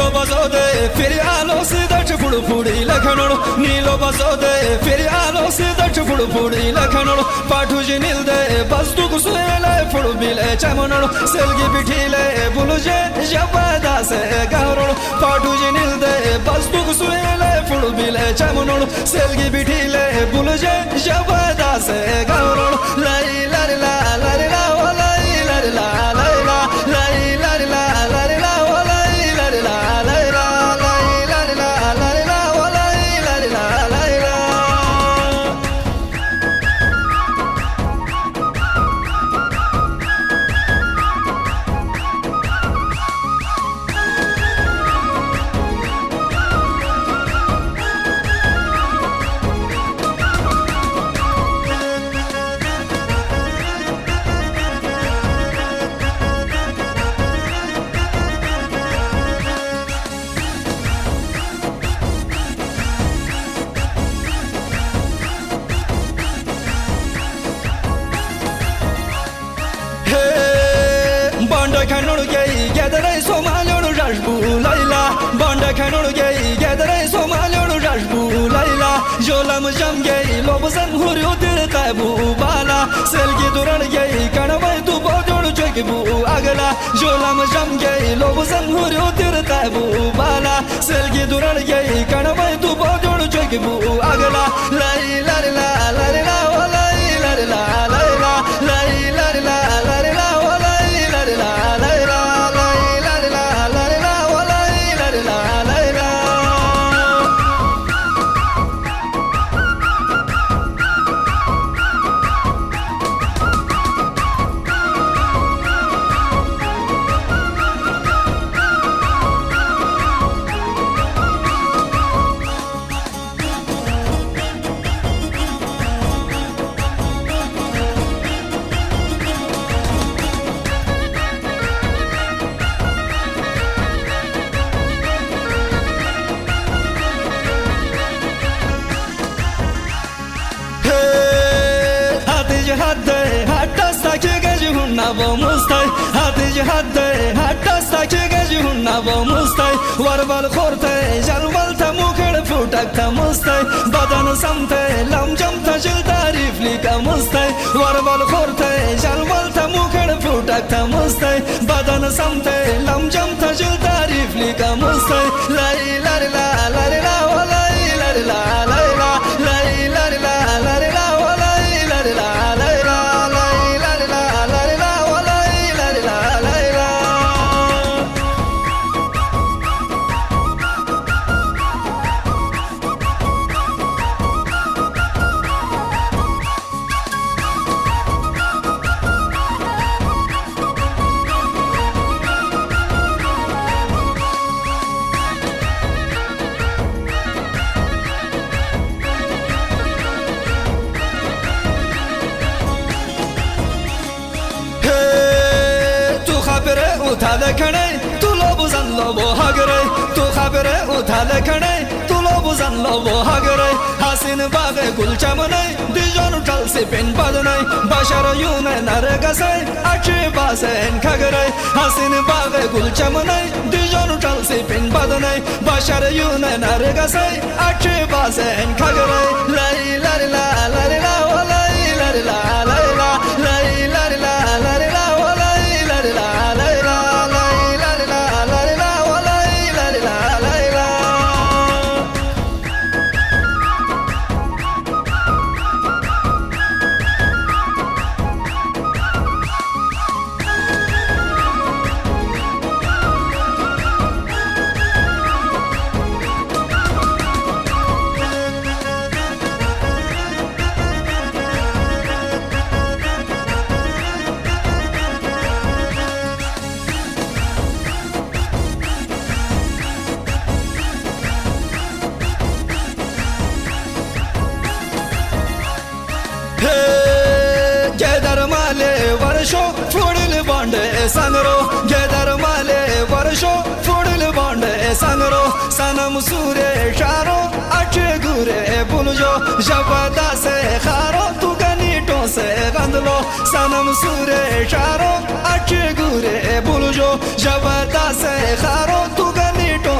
नीलो बजोदे फिर आलो सिदच फुड़ फुड़ी लखनोड़ नीलो बजोदे फिर आलो सिदच फुड़ फुड़ी लखनोड़ पाठुजी निलदे बस्तु कुसुले फुड़ बिले चमनोड़ सेल्गी बिठीले बुलुजे जबादा से गारोड़ पाठुजी निलदे बस्तु कुसुले फुड़ बिले चमनोड़ सेल्गी बिठीले बुलुजे जबादा से गारोड़ लाई लाई ला लाई ला लाई लाई ला लाई ला लाई लाई ला लाई ला लाई लाई ला लाई ला लाई लाई ला लाई ला लाई लाई ला लाई ला Banda kanonu gay gedere Somaliyonu rajbu layla Banda kanonu gay gedere Somaliyonu rajbu layla Jolam jam gay lobzan huryo dir tabu bala Selgi duran gay kanavay tu bodonu çekbu agla Jolam jam gay lobzan huryo dir tabu bala Selgi duran gay kanavay tu bodonu çekbu agla Lay lay la lay la lay lay la lay la lay lay la lay la Navo mustai, hatice hadde, hatta staki gaji hun navo mustai, warbal khorte, jalwal ta mukher futak ta mustai, badan samte, lam jam ta jil tarif lika mustai, warbal khorte, jalwal ta mukher futak ta mustai, badan samte, lam jam ta jil tarif lika mustai, lai lai la lai la lai lai la lai la lai lai la lai la lai lai la lai la उठाले खड़े तू लो बुझन लो वो हगरे तू खबरे उठाले खड़े तू लो बुझन लो वो हगरे हसीन बागे गुल चमने दिजोन उठल से पेन बदने बशर यूने नरगसे अच्छे बासेन खगरे हसीन बागे गुल चमने दिजोन उठल से पेन बदने बशर यूने नरगसे अच्छे बासेन खगरे लाई लाई ला लाई ला लाई लाई ला लाई ला लाई लाई ला लाई ला लाई लाई ला लाई ला वर्षो फुडल बांडे संगरो गेदर माले वर्षो फुडल बांडे संगरो सनम सूरे शारो अच्छे गुरे बुलजो जबदा से खारो तू गनीटों से गंदलो सनम सूरे शारो अच्छे गुरे बुलजो जबदा से खारो तू गनीटों